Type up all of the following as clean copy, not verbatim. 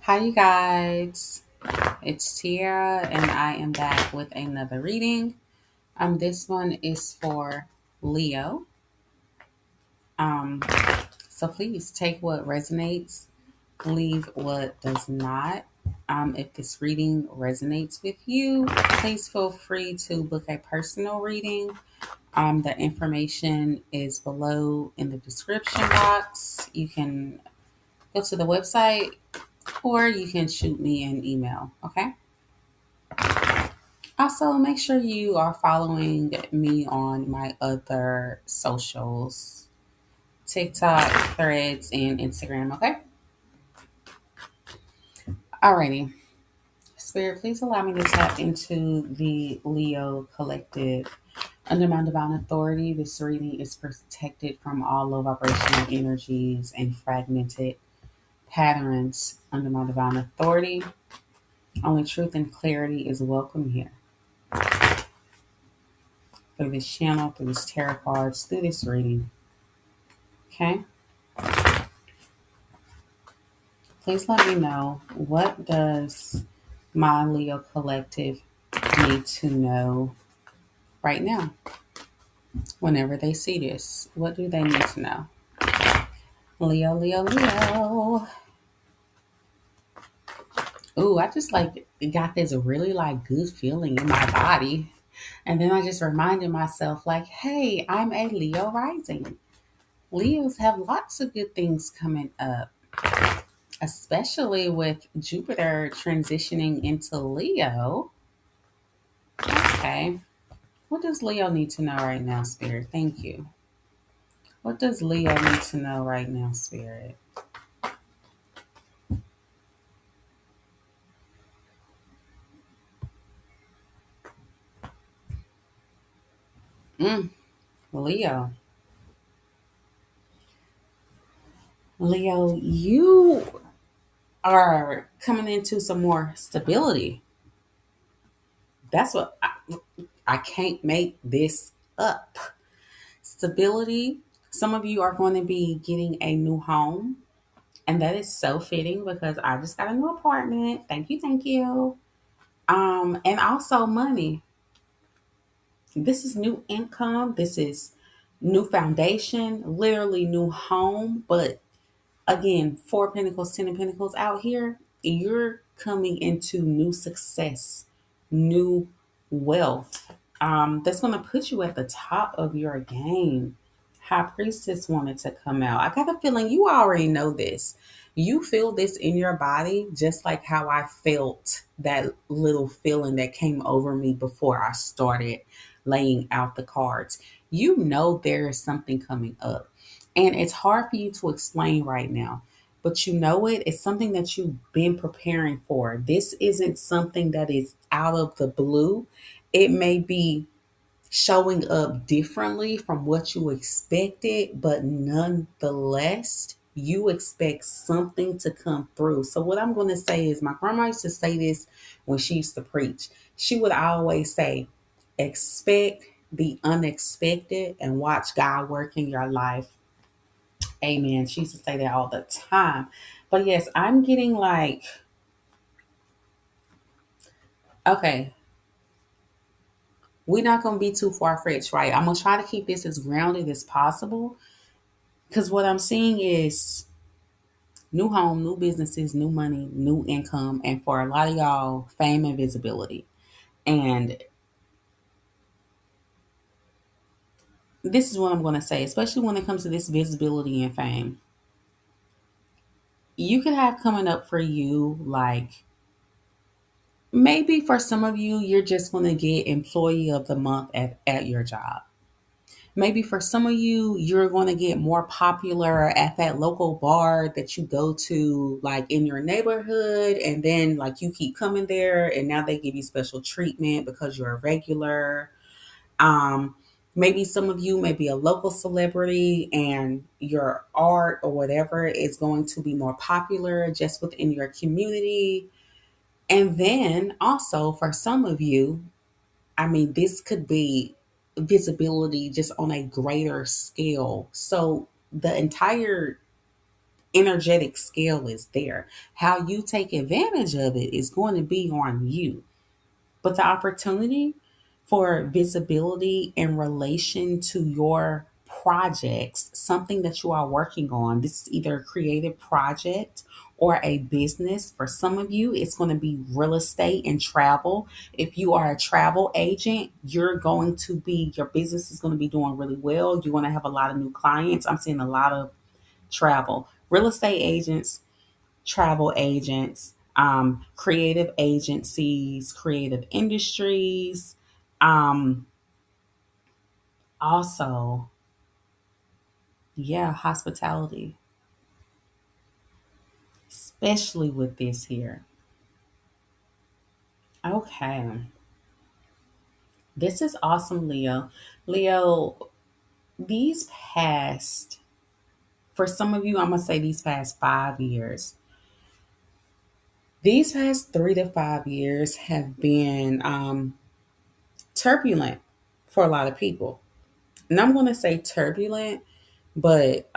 Hi, you guys. It's Tiara, and I am back with another reading. This one is for Leo. Um, so please take what resonates, leave what does not. If this reading resonates with you, please feel free to book a personal reading. The information is below in the description box. You can go to the website or you can shoot me an email. Okay. Also, make sure you are following me on my other socials: TikTok, Threads, and Instagram. Okay. Alrighty. Spirit, please allow me to tap into the Leo collective. Under my divine authority, this reading is protected from all low vibrational energies and fragmented patterns. Under my divine authority, only truth and clarity is welcome here. Through this channel, through this tarot cards, through this reading. Okay. Please let me know, what does my Leo collective need to know right now whenever they see this? What do they need to know? Leo, Leo, Leo. Ooh, I just got this really good feeling in my body. And then I just reminded myself, hey, I'm a Leo rising. Leos have lots of good things coming up, especially with Jupiter transitioning into Leo. Okay. What does Leo need to know right now, Spirit? Thank you. What does Leo need to know right now, Spirit? Mm, Leo. Leo, you are coming into some more stability. That's what I can't make this up. Stability. Some of you are going to be getting a new home. And that is so fitting because I just got a new apartment. Thank you, thank you. And also money. This is new income. This is new foundation, literally new home. But again, Four of Pentacles, Ten of Pentacles out here, you're coming into new success, new wealth. That's going to put you at the top of your game. High Priestess wanted to come out. I got a feeling you already know this. You feel this in your body, just like how I felt that little feeling that came over me before I started laying out the cards. You know there is something coming up. And it's hard for you to explain right now, but you know it. It's something that you've been preparing for. This isn't something that is out of the blue. It may be showing up differently from what you expected, but nonetheless, you expect something to come through. So, what I'm going to say is, my grandma used to say this when she used to preach. She would always say, expect the unexpected and watch God work in your life. Amen. She used to say that all the time. But yes, I'm getting okay, we're not going to be too far fetched, right? I'm going to try to keep this as grounded as possible because what I'm seeing is new home, new businesses, new money, new income, and for a lot of y'all, fame and visibility. And this is what I'm going to say, especially when it comes to this visibility and fame. You could have coming up for you maybe for some of you, you're just going to get employee of the month at your job. Maybe for some of you, you're going to get more popular at that local bar that you go to, in your neighborhood. And then, you keep coming there, and now they give you special treatment because you're a regular. Um, Maybe some of you may be a local celebrity, and your art or whatever is going to be more popular just within your community. And then also for some of you, I mean, this could be visibility just on a greater scale. So the entire energetic scale is there. How you take advantage of it is going to be on you. But the opportunity for visibility in relation to your projects, something that you are working on, this is either a creative project or a business. For some of you, it's going to be real estate and travel. If you are a travel agent, your business is going to be doing really well. You're going to have a lot of new clients. I'm seeing a lot of travel. Real estate agents, travel agents, creative agencies, creative industries, um, also, yeah, hospitality, especially with this here. Okay, this is awesome, Leo. Leo, these past, for some of you, I'm gonna say these past 5 years, these past 3 to 5 years have been turbulent for a lot of people. And I'm going to say turbulent, but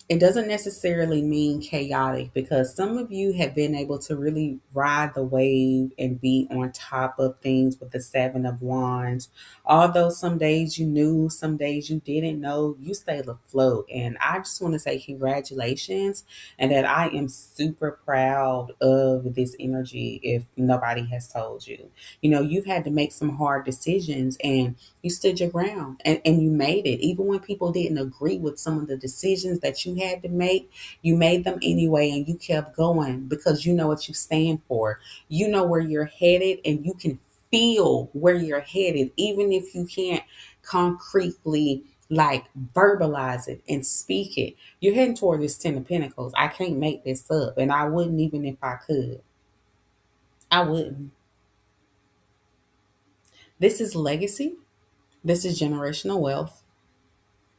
it doesn't necessarily mean chaotic, because some of you have been able to really ride the wave and be on top of things with the Seven of Wands. Although some days you knew, some days you didn't know, you stayed afloat. And I just want to say congratulations, and that I am super proud of this energy if nobody has told you. You know, you've had to make some hard decisions, and you stood your ground, and you made it. Even when people didn't agree with some of the decisions that you had to make, you made them anyway, and you kept going because you know what you stand for. You know where you're headed, and you can feel where you're headed, even if you can't concretely like verbalize it and speak it. You're heading toward this 10 of Pentacles. I can't make this up, and I wouldn't even if I could. I wouldn't. This is legacy. This is generational wealth.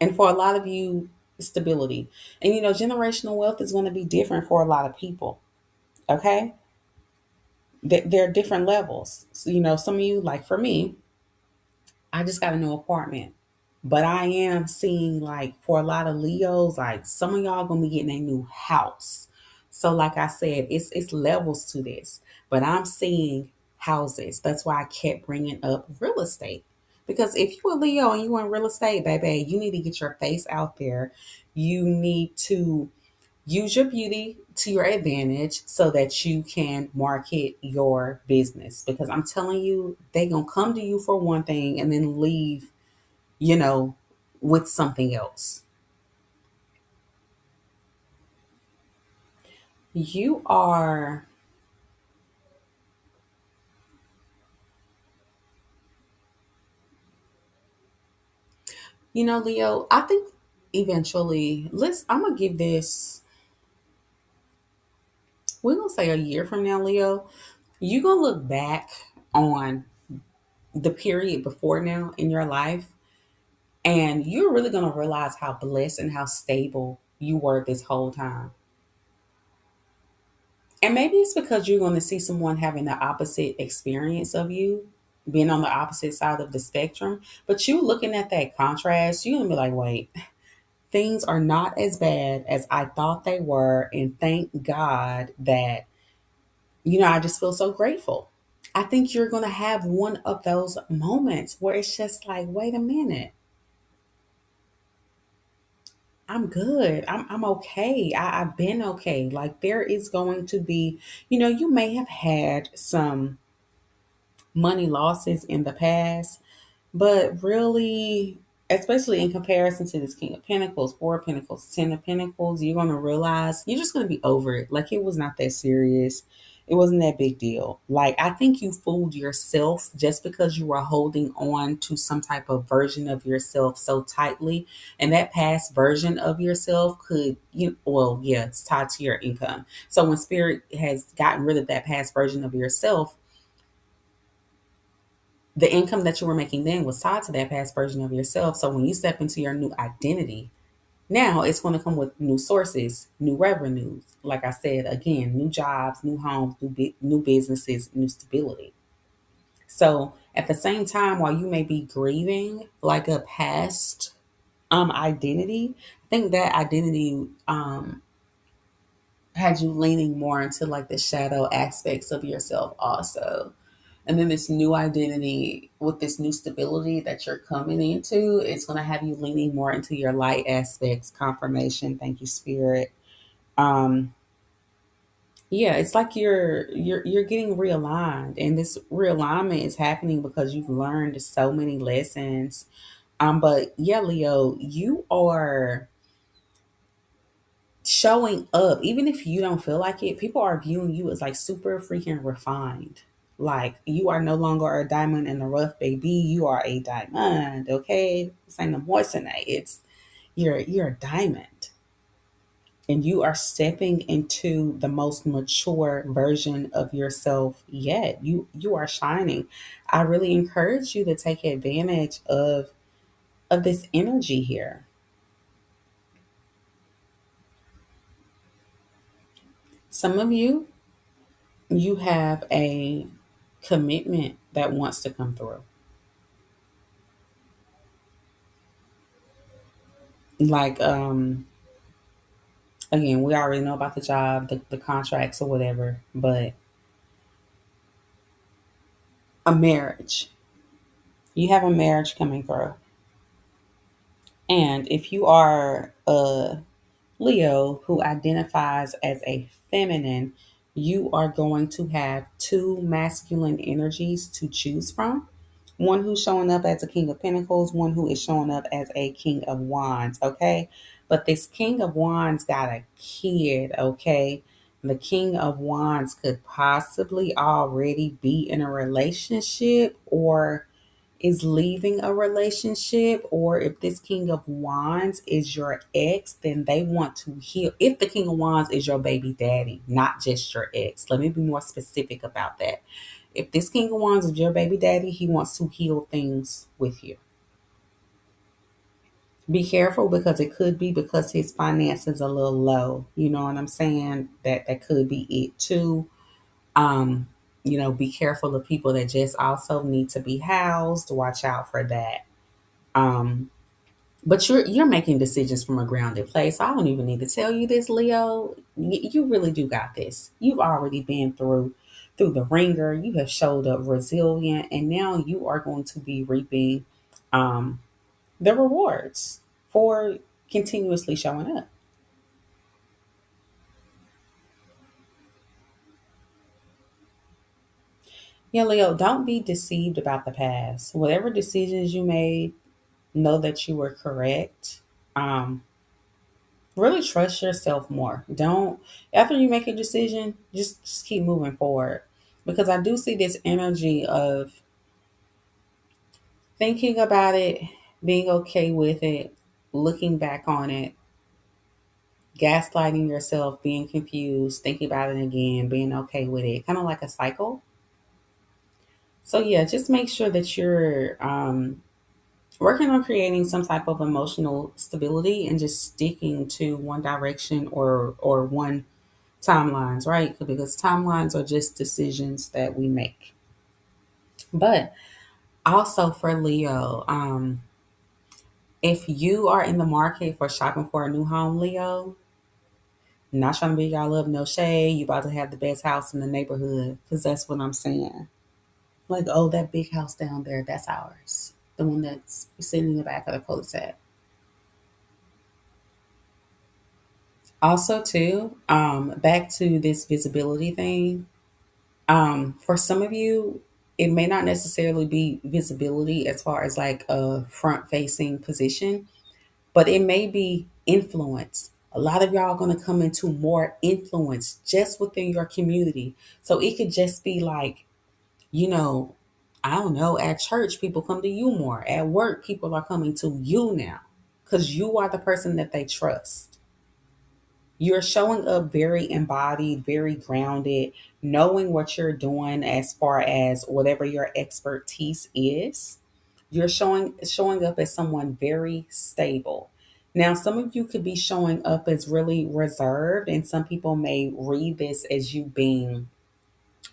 And for a lot of you, stability. And you know, generational wealth is going to be different for a lot of people. Okay. There are different levels. So, you know, some of you, like for me, I just got a new apartment. But I am seeing, like, for a lot of Leos, like some of y'all gonna be getting a new house. So like I said, it's levels to this. But I'm seeing houses. That's why I kept bringing up real estate. Because if you a Leo and you in real estate, baby, you need to get your face out there. You need to use your beauty to your advantage so that you can market your business. Because I'm telling you, they gonna come to you for one thing and then leave, you know, with something else. You are, you know, Leo, I think eventually, I'm gonna give this, we're gonna say a year from now, Leo, you're gonna look back on the period before now in your life, and you're really gonna realize how blessed and how stable you were this whole time. And maybe it's because you're going to see someone having the opposite experience of you, being on the opposite side of the spectrum. But you looking at that contrast, you're going to be like, wait, things are not as bad as I thought they were. And thank God that, you know, I just feel so grateful. I think you're going to have one of those moments where it's just like, wait a minute. I'm good. I'm okay. I've been okay. Like there is going to be, you know, you may have had some money losses in the past, but really, especially in comparison to this King of Pentacles, Four of Pentacles, Ten of Pentacles, you're going to realize you're just going to be over it. Like it was not that serious. It wasn't that big deal. Like I think you fooled yourself just because you were holding on to some type of version of yourself so tightly. And that past version of yourself could, well, yeah, it's tied to your income. So when spirit has gotten rid of that past version of yourself, the income that you were making then was tied to that past version of yourself. So when you step into your new identity, now it's going to come with new sources, new revenues. Like I said, again, new jobs, new homes, new businesses, new stability. So at the same time, while you may be grieving like a past identity, I think that identity had you leaning more into like the shadow aspects of yourself also. And then this new identity with this new stability that you're coming into, it's going to have you leaning more into your light aspects. Confirmation. Thank you, Spirit. Um, yeah, it's like you're getting realigned, and this realignment is happening because you've learned so many lessons. But yeah, Leo, you are showing up, even if you don't feel like it. People are viewing you as like super freaking refined. Like you are no longer a diamond in the rough, baby. You are a diamond. Okay, this ain't no moissanite. It's you're a diamond, and you are stepping into the most mature version of yourself yet. You are shining. I really encourage you to take advantage of this energy here. Some of you, you have a commitment that wants to come through. Like, again, we already know about the job, the contracts or whatever, but a marriage. You have a marriage coming through. And if you are a Leo who identifies as a feminine, you are going to have two masculine energies to choose from. One who's showing up as a King of Pentacles, one who is showing up as a King of Wands, okay? But this King of Wands got a kid, okay? The King of Wands could possibly already be in a relationship or is leaving a relationship, or if this King of Wands is your ex, then they want to heal. If the King of Wands is your baby daddy, not just your ex, let me be more specific about that. If this King of Wands is your baby daddy, he wants to heal things with you. Be careful because it could be because his finances are a little low. You know what I'm saying? That could be it too. Um, be careful of people that just also need to be housed. Watch out for that. Um, but you're making decisions from a grounded place. I don't even need to tell you this, Leo. You really do got this. You've already been through the ringer. You have showed up resilient, and now you are going to be reaping um, the rewards for continuously showing up. Yeah, Leo, don't be deceived about the past. Whatever decisions you made, know that you were correct. Um, really trust yourself more. Don't after you make a decision, just keep moving forward. Because I do see this energy of thinking about it, being okay with it, looking back on it, gaslighting yourself, being confused, thinking about it again, being okay with it. Kind of like a cycle. So yeah, just make sure that you're working on creating some type of emotional stability and just sticking to one direction or one timelines, right? Because timelines are just decisions that we make. But also for Leo, if you are in the market for shopping for a new home, Leo, not trying to be y'all up, no shade. You about to have the best house in the neighborhood, because that's what I'm saying. Like, oh, that big house down there, that's ours. The one that's sitting in the back of the cul-de-sac. Also, too, back to this visibility thing. For some of you, it may not necessarily be visibility as far as like a front facing position, but it may be influence. A lot of y'all are going to come into more influence just within your community. So it could just be like, you know, I don't know, at church, people come to you more. At work, people are coming to you now because you are the person that they trust. You're showing up very embodied, very grounded, knowing what you're doing as far as whatever your expertise is. You're showing up as someone very stable. Now, some of you could be showing up as really reserved, and some people may read this as you being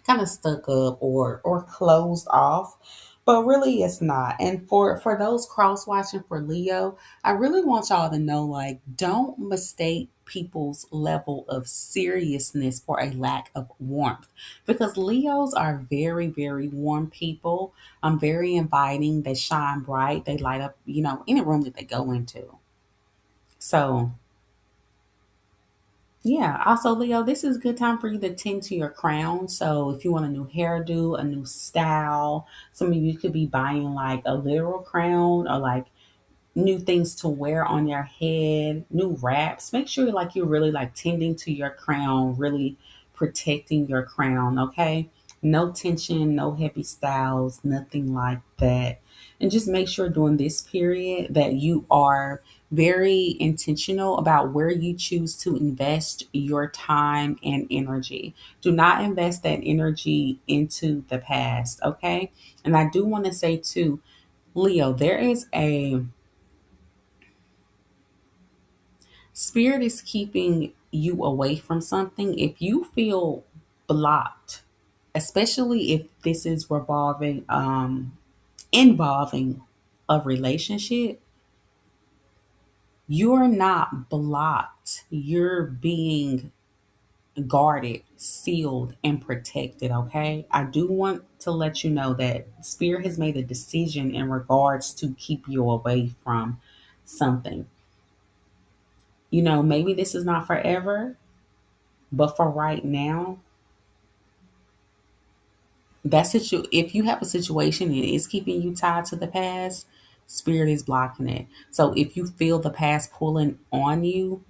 kind of stuck up or closed off. But really it's not. And for those cross watching for Leo, I really want y'all to know, like, don't mistake people's level of seriousness for a lack of warmth, because Leos are very, very warm people. Very inviting. They shine bright. They light up, any room that they go into. So yeah, also Leo, this is a good time for you to tend to your crown. So if you want a new hairdo, a new style, some of you could be buying like a literal crown, or like new things to wear on your head, new wraps. Make sure like you're really like tending to your crown, really protecting your crown, okay? No tension, no heavy styles, nothing like that. And just make sure during this period that you are very intentional about where you choose to invest your time and energy. Do not invest that energy into the past, okay? And I do want to say too, Leo, there is a spirit is keeping you away from something. If you feel blocked, especially if this is involving a relationship, you're not blocked. You're being guarded, sealed, and protected. Okay. I do want to let you know that Spirit has made a decision in regards to keep you away from something. Maybe this is not forever, but for right now, if you have a situation and it's keeping you tied to the past, Spirit is blocking it. So if you feel the past pulling on you,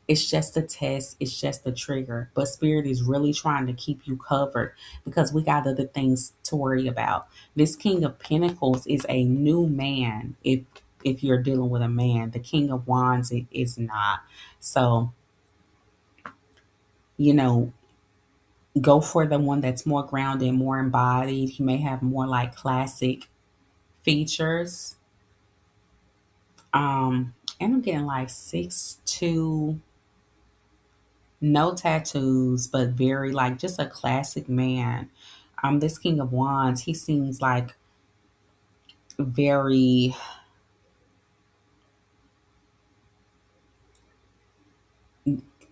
it's just a test, it's just a trigger. But Spirit is really trying to keep you covered, because we got other things to worry about. This King of Pentacles is a new man. If you're dealing with a man, the King of Wands, it is not. So, you know, go for the one that's more grounded, more embodied. He may have more like classic features. And I'm getting like 6'2", no tattoos, but very like just a classic man. This King of Wands, he seems like very,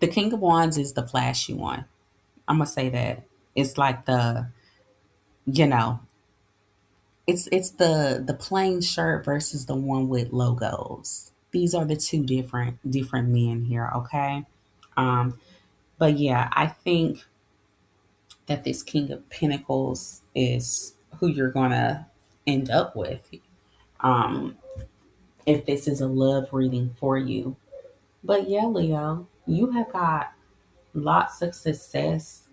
the King of Wands is the flashy one. I'm gonna say that. It's like you know, it's the plain shirt versus the one with logos. These are the two different men here, okay? Um, but yeah, I think that this King of Pentacles is who you're gonna end up with. Um, if this is a love reading for you. But yeah, Leo, you have got lots of success